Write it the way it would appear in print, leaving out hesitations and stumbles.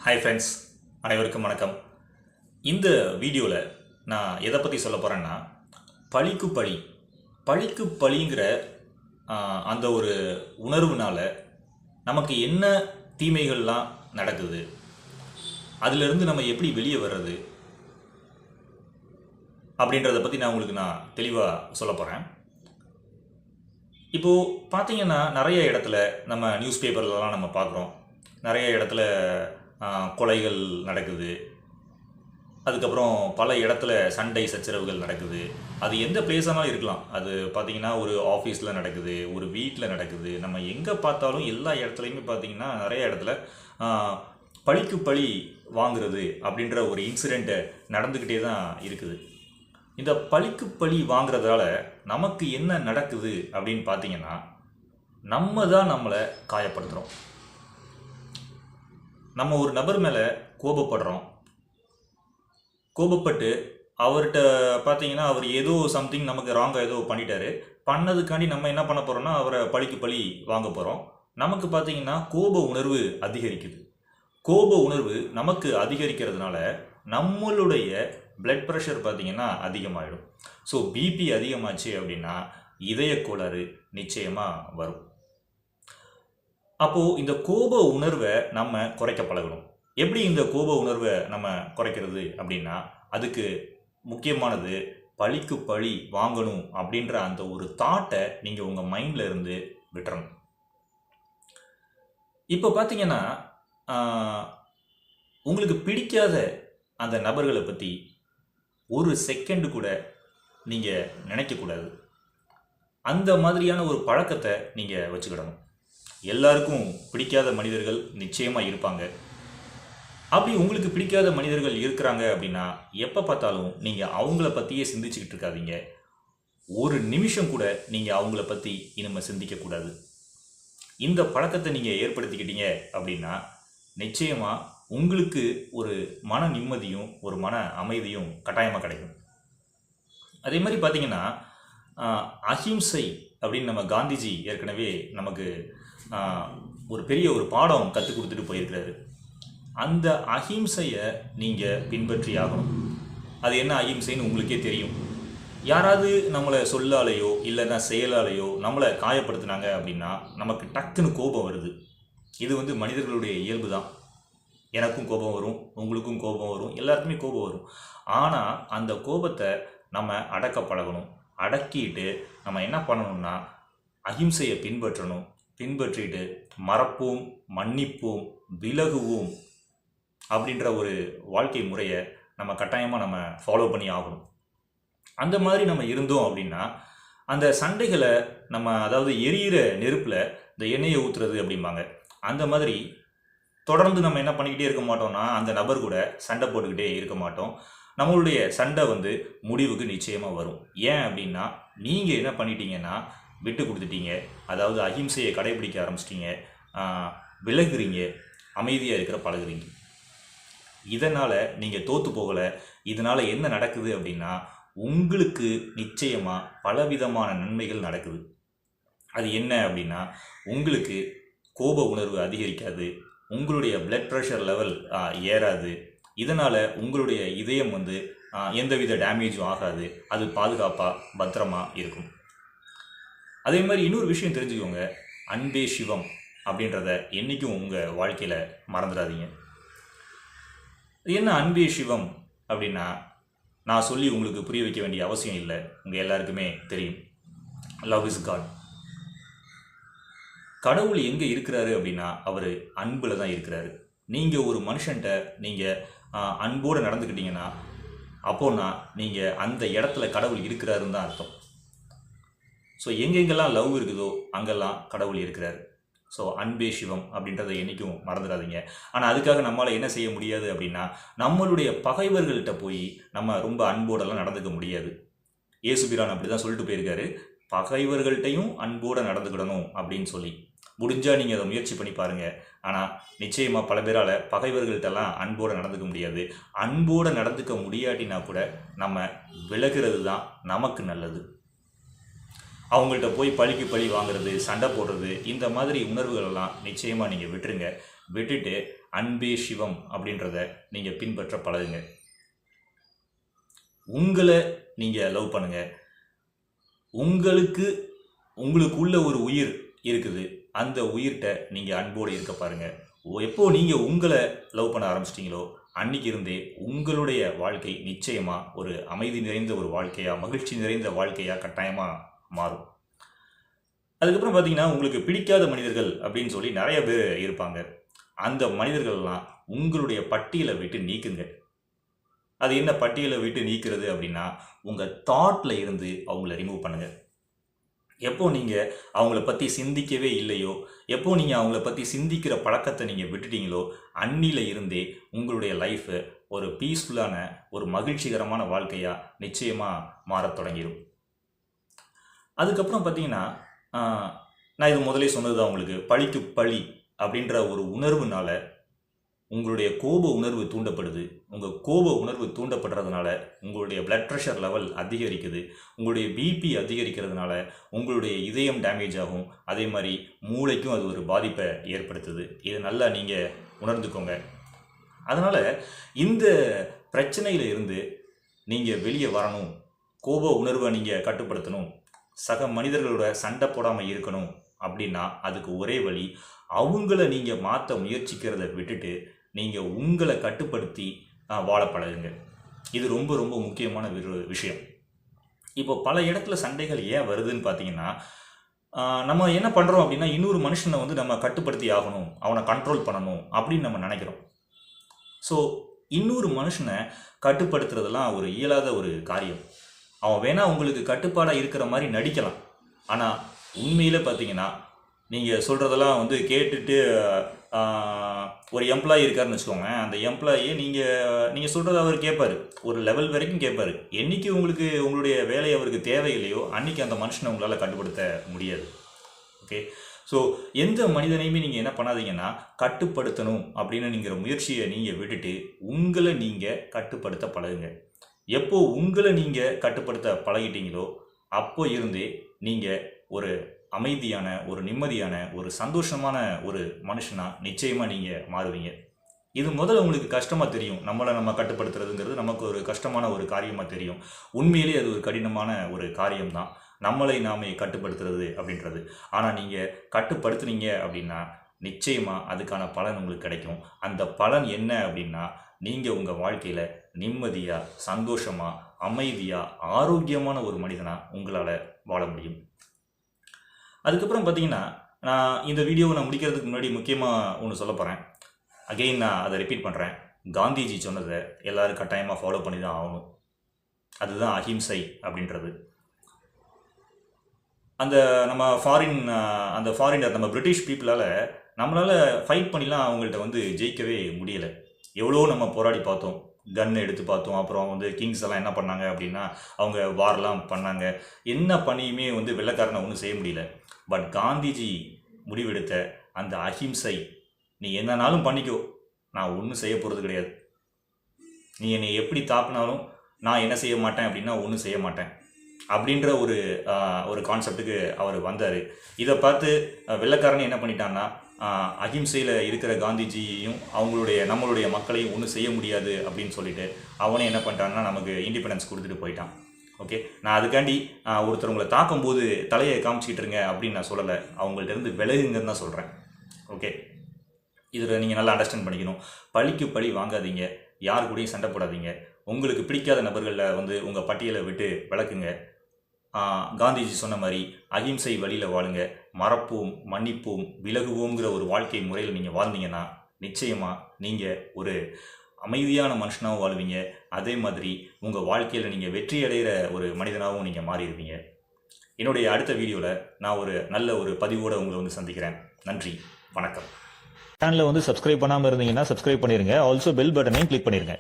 Hi friends, அனைவருக்கும் வணக்கம். இந்த வீடியோவில் நான் எதை பற்றி சொல்ல போகிறேன்னா, பழிக்கு பழி பழிக்கு பழிங்கிற அந்த ஒரு உணர்வுனால நமக்கு என்ன தீமைகள்லாம் நடக்குது, அதிலிருந்து நம்ம எப்படி வெளியே வர்றது அப்படின்றத பற்றி நான் தெளிவாக சொல்ல போகிறேன். இப்போது பார்த்தீங்கன்னா நிறைய இடத்துல நம்ம நியூஸ் பேப்பர்லலாம் நம்ம பார்க்குறோம், நிறைய இடத்துல கொலைகள் நடக்குது, அதுக்கப்புறம் பல இடத்துல சண்டை சச்சரவுகள் நடக்குது. அது எந்த பிளேஸானாலும் இருக்கலாம். அது பார்த்திங்கன்னா ஒரு ஆஃபீஸில் நடக்குது, ஒரு வீட்டில் நடக்குது. நம்ம எங்கே பார்த்தாலும் எல்லா இடத்துலையுமே பார்த்திங்கன்னா நிறைய இடத்துல பழிக்கு பழி வாங்குறது அப்படின்ற ஒரு இன்சிடெண்ட்டு நடந்துக்கிட்டே தான் இருக்குது. இந்த பழிக்கு பழி வாங்குறதால நமக்கு என்ன நடக்குது அப்படின்னு பார்த்தீங்கன்னா, நம்ம தான் நம்மளை காயப்படுத்துகிறோம். நம்ம ஒரு நபர் மேலே கோபப்பட்டு அவர்கிட்ட பார்த்தீங்கன்னா அவர் ஏதோ சம்திங் நமக்கு ராங்காக ஏதோ பண்ணிட்டாரு. பண்ணதுக்காண்டி நம்ம என்ன பண்ண போகிறோம்னா அவரை பழிக்கு பழி வாங்க போகிறோம். நமக்கு பார்த்தீங்கன்னா கோப உணர்வு அதிகரிக்குது. கோப உணர்வு நமக்கு அதிகரிக்கிறதுனால நம்மளுடைய பிளட் ப்ரெஷர் பார்த்தீங்கன்னா அதிகமாகிடும். ஸோ பிபி அதிகமாச்சு அப்படின்னா இதய கோளாறு நிச்சயமாக வரும். அப்போது இந்த கோப உணர்வை நம்ம குறைக்க பழகணும். எப்படி இந்த கோப உணர்வை நம்ம குறைக்கிறது அப்படின்னா, அதுக்கு முக்கியமானது பழிக்கு பழி வாங்கணும் அப்படின்ற அந்த ஒரு தாட்டை நீங்கள் உங்கள் மைண்டில் இருந்து விட்டுறணும். இப்போ பார்த்தீங்கன்னா உங்களுக்கு பிடிக்காத அந்த நபர்களை பற்றி ஒரு செகண்டு கூட நீங்கள் நினைக்கக்கூடாது. அந்த மாதிரியான ஒரு பழக்கத்தை நீங்கள் வச்சுக்கிடணும். எல்லாருக்கும் பிடிக்காத மனிதர்கள் நிச்சயமாக இருப்பாங்க. அப்படி உங்களுக்கு பிடிக்காத மனிதர்கள் இருக்கிறாங்க அப்படின்னா எப்போ பார்த்தாலும் நீங்கள் அவங்கள பற்றியே சிந்திச்சுக்கிட்டு இருக்காதீங்க. ஒரு நிமிஷம் கூட நீங்கள் அவங்கள பற்றி இனிமேல் சிந்திக்கக்கூடாது. இந்த பழக்கத்தை நீங்கள் ஏற்படுத்திக்கிட்டீங்க அப்படின்னா நிச்சயமாக உங்களுக்கு ஒரு மன நிம்மதியும் ஒரு மன அமைதியும் கட்டாயமாக கிடைக்கும். அதே மாதிரி பார்த்தீங்கன்னா அஹிம்சை அப்படின்னு நம்ம காந்திஜி ஏற்கனவே நமக்கு ஒரு பெரிய ஒரு பாடம் கற்றுக் கொடுத்துட்டு போயிருக்கிறாரு. அந்த அஹிம்சையை நீங்கள் பின்பற்றி ஆகணும். அது என்ன அஹிம்சைன்னு உங்களுக்கே தெரியும். யாராவது நம்மளை சொல்லாலேயோ இல்லைன்னா செயலாலேயோ நம்மளை காயப்படுத்தினாங்க அப்படின்னா நமக்கு டக்குன்னு கோபம் வருது. இது மனிதர்களுடைய இயல்பு தான். எனக்கும் கோபம் வரும், உங்களுக்கும் கோபம் வரும், எல்லாருக்குமே கோபம் வரும். ஆனால் அந்த கோபத்தை நம்ம அடக்க பழகணும். அடக்கிட்டு நம்ம என்ன பண்ணணும்னா அஹிம்சையை பின்பற்றிட்டு மறப்போம், மன்னிப்போம், விலகுவோம் அப்படின்ற ஒரு வாழ்க்கை முறையை நம்ம கட்டாயமாக ஃபாலோ பண்ணி ஆகணும். அந்த மாதிரி நம்ம இருந்தோம் அப்படின்னா அந்த சண்டைகளை அதாவது எரியிற நெருப்பில் இந்த எண்ணெயை ஊற்றுறது அப்படிம்பாங்க. அந்த மாதிரி தொடர்ந்து நம்ம என்ன பண்ணிக்கிட்டே இருக்க மாட்டோம்னா அந்த நபர் கூட சண்டை போட்டுக்கிட்டே இருக்க மாட்டோம். நம்மளுடைய சண்டை முடிவுக்கு நிச்சயமாக வரும். ஏன் அப்படின்னா நீங்கள் என்ன பண்ணிட்டீங்கன்னா விட்டு கொடுத்துட்டீங்க. அதாவது அஹிம்சையை கடைபிடிக்க ஆரம்பிச்சிட்டிங்க, விலகுறீங்க, அமைதியாக இருக்கிற பழகுறீங்க. இதனால் நீங்கள் தோற்று போகலை. இதனால் என்ன நடக்குது அப்படின்னா உங்களுக்கு நிச்சயமாக பலவிதமான நன்மைகள் நடக்குது. அது என்ன அப்படின்னா உங்களுக்கு கோப உணர்வு அதிகரிக்காது, உங்களுடைய பிளட் ப்ரெஷர் லெவல் ஏறாது. இதனால் உங்களுடைய இதயம் எந்தவித டேமேஜும் ஆகாது. அது பாதுகாப்பாக பத்திரமாக இருக்கும். அதே மாதிரி இன்னொரு விஷயம் தெரிஞ்சுக்கோங்க, அன்பே சிவம் அப்படின்றத என்றைக்கும் உங்கள் வாழ்க்கையில் மறந்துடாதீங்க. என்ன அன்பே சிவம் அப்படின்னா நான் சொல்லி உங்களுக்கு புரிய வைக்க வேண்டிய அவசியம் இல்லை, உங்கள் எல்லாருக்குமே தெரியும். Love is God. கடவுள் எங்கே இருக்கிறாரு அப்படின்னா அவர் அன்பில் தான் இருக்கிறாரு. நீங்கள் ஒரு மனுஷன்ட்ட நீங்கள் அன்போடு நடந்துக்கிட்டீங்கன்னா அப்போனா நீங்கள் அந்த இடத்துல கடவுள் இருக்கிறாருன்னு தான் அர்த்தம். ஸோ எங்கெங்கெல்லாம் லவ் இருக்குதோ அங்கெல்லாம் கடவுள் இருக்கிறார். ஸோ அன்பே சிவம் அப்படின்றத என்றைக்கும் மறந்துடாதீங்க. ஆனால் அதுக்காக நம்மளால் என்ன செய்ய முடியாது அப்படின்னா நம்மளுடைய பகைவர்கள்ட்ட போய் நம்ம ரொம்ப அன்போடெல்லாம் நடந்துக்க முடியாது. ஏசுபிரான் அப்படி தான் சொல்லிட்டு போயிருக்காரு, பகைவர்கள்ட்டையும் அன்போடு நடந்துக்கிடணும் அப்படின்னு சொல்லி. முடிஞ்சால் நீங்கள் அதை முயற்சி பண்ணி பாருங்கள். ஆனால் நிச்சயமாக பல பேரால் பகைவர்கள்ட்டெல்லாம் அன்போடு நடந்துக்க முடியாது. அன்போடு நடந்துக்க முடியாட்டினா கூட நம்ம விலகிறது தான் நமக்கு நல்லது. அவங்கள்ட்ட போய் பழிக்கு பழி வாங்குறது, சண்டை போடுறது, இந்த மாதிரி உணர்வுகளெல்லாம் நிச்சயமாக நீங்கள் விட்டுருங்க. விட்டுட்டு அன்பே சிவம் அப்படின்றத நீங்கள் பின்பற்ற பழகுங்க. உங்களை நீங்கள் லவ் பண்ணுங்க. உங்களுக்குள்ள ஒரு உயிர் இருக்குது, அந்த உயிர்கிட்ட நீங்கள் அன்போடு இருக்க பாருங்க. எப்போ நீங்கள் உங்களை லவ் பண்ண ஆரம்பிச்சிட்டிங்களோ அன்னைக்கு இருந்தே உங்களுடைய வாழ்க்கை நிச்சயமாக ஒரு அமைதி நிறைந்த ஒரு வாழ்க்கையாக, மகிழ்ச்சி நிறைந்த வாழ்க்கையாக கட்டாயமாக மாறும். அதுக்கப்புறம் பார்த்தீங்கன்னா, உங்களுக்கு பிடிக்காத மனிதர்கள் அப்படின்னு சொல்லி நிறைய பேர் இருப்பாங்க. அந்த மனிதர்கள்லாம் உங்களுடைய பட்டியலை விட்டு நீக்குங்க. அது என்ன பட்டியலை விட்டு நீக்கிறது அப்படின்னா, உங்கள் தாட்டில் இருந்து அவங்கள ரிமூவ் பண்ணுங்கள். எப்போ நீங்கள் அவங்கள பற்றி சிந்திக்கவே இல்லையோ, எப்போ நீங்கள் அவங்கள பற்றி சிந்திக்கிற பழக்கத்தை நீங்கள் விட்டுட்டீங்களோ, அன்னில இருந்தே உங்களுடைய லைஃபு ஒரு பீஸ்ஃபுல்லான ஒரு மகிழ்ச்சிகரமான வாழ்க்கையாக நிச்சயமாக மாறத் தொடங்கிடும். அதுக்கப்புறம் பார்த்தீங்கன்னா, நான் இது முதலே சொன்னது தான் உங்களுக்கு, பழிக்கு பழி அப்படின்ற ஒரு உணர்வுனால உங்களுடைய கோப உணர்வு தூண்டப்படுது. உங்கள் கோப உணர்வு தூண்டப்படுறதுனால உங்களுடைய பிளட் ப்ரெஷர் லெவல் அதிகரிக்குது. உங்களுடைய பிபி அதிகரிக்கிறதுனால உங்களுடைய இதயம் டேமேஜ் ஆகும். அதே மாதிரி மூளைக்கும் அது ஒரு பாதிப்பை ஏற்படுத்துது. இதை நல்லா நீங்கள் உணர்ந்துக்கோங்க. அதனால் இந்த பிரச்சனையில் இருந்து நீங்கள் வெளியே வரணும், கோப உணர்வை நீங்கள் கட்டுப்படுத்தணும், சக மனிதர்களோட சண்டை போடாமல் இருக்கணும் அப்படின்னா அதுக்கு ஒரே வழி, அவங்கள நீங்கள் மாற்ற முயற்சிக்கிறத விட்டுட்டு நீங்கள் உங்களை கட்டுப்படுத்தி வாழ பழகுங்க. இது ரொம்ப ரொம்ப முக்கியமான விஷயம். இப்போ பல இடத்துல சண்டைகள் ஏன் வருதுன்னு பார்த்தீங்கன்னா, நம்ம என்ன பண்ணுறோம் அப்படின்னா, இன்னொரு மனுஷனை வந்து நம்ம கட்டுப்படுத்தி ஆகணும், அவனை கண்ட்ரோல் பண்ணணும் அப்படின்னு நம்ம நினைக்கிறோம். ஸோ இன்னொரு மனுஷனை கட்டுப்படுத்துறதெல்லாம் ஒரு இயலாத ஒரு காரியம். அவன் வேணால் உங்களுக்கு கட்டுப்பாடாக இருக்கிற மாதிரி நடிக்கலாம், ஆனால் உண்மையில் பார்த்தீங்கன்னா நீங்கள் சொல்கிறதெல்லாம் வந்து கேட்டுட்டு ஒரு எம்ப்ளாயி இருக்காருன்னு வச்சுக்கோங்க. அந்த எம்ப்ளாயி நீங்கள் சொல்கிறத அவர் கேட்பார், ஒரு லெவல் வரைக்கும் கேட்பார். என்றைக்கு உங்களுக்கு உங்களுடைய வேலை அவருக்கு தேவையில்லையோ அன்றைக்கி அந்த மனுஷனை உங்களால் கட்டுப்படுத்த முடியாது. ஓகே, ஸோ எந்த மனிதனையுமே நீங்கள் என்ன பண்ணாதீங்கன்னா, கட்டுப்படுத்தணும் அப்படின்னு நீங்கள் முயற்சியை நீங்கள் விட்டுட்டு உங்களை நீங்கள் கட்டுப்படுத்த பழகுங்க. எப்போ உங்களை நீங்கள் கட்டுப்படுத்த பழகிட்டீங்களோ அப்போ இருந்தே நீங்கள் ஒரு அமைதியான, ஒரு நிம்மதியான, ஒரு சந்தோஷமான ஒரு மனுஷனாக நிச்சயமாக நீங்கள் மாறுவீங்க. இது முதல்ல உங்களுக்கு கஷ்டமாக தெரியும். நம்ம கட்டுப்படுத்துறதுங்கிறது நமக்கு ஒரு கஷ்டமான ஒரு காரியமாக தெரியும். உண்மையிலே அது ஒரு கடினமான ஒரு காரியம்தான், நம்மளை நாமே கட்டுப்படுத்துறது அப்படின்றது. ஆனால் நீங்கள் கட்டுப்படுத்துனீங்க அப்படின்னா நிச்சயமாக அதுக்கான பலன் உங்களுக்கு கிடைக்கும். அந்த பலன் என்ன அப்படின்னா, நீங்கள் உங்கள் வாழ்க்கையில் நிம்மதியாக, சந்தோஷமாக, அமைதியாக, ஆரோக்கியமான ஒரு மனிதனாக உங்களால் வாழ முடியும். அதுக்கப்புறம் பார்த்தீங்கன்னா, நான் இந்த வீடியோவை முடிக்கிறதுக்கு முன்னாடி முக்கியமாக ஒன்று சொல்ல போகிறேன். அகெயின் நான் அதை ரிப்பீட் பண்ணுறேன். காந்திஜி சொன்னதை எல்லோரும் கட்டாயமாக ஃபாலோ பண்ணி தான் ஆகணும். அதுதான் அஹிம்சை அப்படின்றது. அந்த ஃபாரினர் நம்ம பிரிட்டிஷ் பீப்புளால் நம்மளால் ஃபைட் பண்ணிலாம் அவங்கள்ட்ட வந்து ஜெயிக்கவே முடியலை. எவ்வளோ நம்ம போராடி பார்த்தோம், கன் எடுத்து பார்த்தோம். அப்புறம் வந்து கிங்ஸ் எல்லாம் என்ன பண்ணாங்க அப்படின்னா, அவங்க வார்லாம் பண்ணாங்க. என்ன பண்ணியுமே வந்து வெள்ளைக்காரனை ஒன்றும் செய்ய முடியல. பட் காந்திஜி முடிவெடுத்த அந்த அஹிம்சை, நீ என்னன்னாலும் பண்ணிக்கோ, நான் ஒன்றும் செய்ய போகிறது கிடையாது, நீ என்னை எப்படி தாக்குனாலும் நான் என்ன செய்ய மாட்டேன் அப்படின்னா ஒன்றும் செய்ய மாட்டேன் அப்படின்ற ஒரு கான்செப்டுக்கு அவர் வந்தார். இதை பார்த்து வெள்ளைக்காரனை என்ன பண்ணிட்டான்னா, அஹிம்சையில் இருக்கிற காந்திஜியையும் நம்மளுடைய மக்களையும் ஒன்றும் செய்ய முடியாது அப்படின்னு சொல்லிட்டு அவனே என்ன பண்ணிட்டான்னா நமக்கு இண்டிபெண்டன்ஸ் கொடுத்துட்டு போயிட்டான். ஓகே, நான் அதுக்காண்டி ஒருத்தர் உங்களை தாக்கும்போது தலையை காமிச்சிக்கிட்டு இருங்க அப்படின்னு நான் சொல்லலை, அவங்கள்ட்ட இருந்து விலகுங்கன்னு தான் சொல்கிறேன். ஓகே, இதில் நீங்கள் நல்லா அண்டர்ஸ்டாண்ட் பண்ணிக்கணும். பழிக்கு பழி வாங்காதீங்க, யார் கூடயும் சண்டை போடாதீங்க. உங்களுக்கு பிடிக்காத நபர்களில் வந்து உங்கள் பட்டியலை விட்டு விளக்குங்க. காந்திஜி சொன்ன மாதிரி அஹிம்சை வழியில் வாழுங்க. மறப்போம், மன்னிப்போம், விலகுவோங்கிற ஒரு வாழ்க்கை முறையில் நீங்கள் வாழ்ந்தீங்கன்னா நிச்சயமாக நீங்கள் ஒரு அமைதியான மனுஷனாகவும் வாழ்வீங்க. அதே மாதிரி உங்கள் வாழ்க்கையில் நீங்கள் வெற்றி அடைகிற ஒரு மனிதனாகவும் நீங்கள் மாறிடுவீங்க. என்னுடைய அடுத்த வீடியோவில் நான் ஒரு நல்ல ஒரு பதிவோடு உங்களை வந்து சந்திக்கிறேன். நன்றி, வணக்கம். சேனலை வந்து சப்ஸ்கிரைப் பண்ணாமல் இருந்தீங்கன்னா சப்ஸ்கிரைப் பண்ணிடுங்க. ஆல்சோ பெல் பட்டனையும் கிளிக் பண்ணிடுங்க.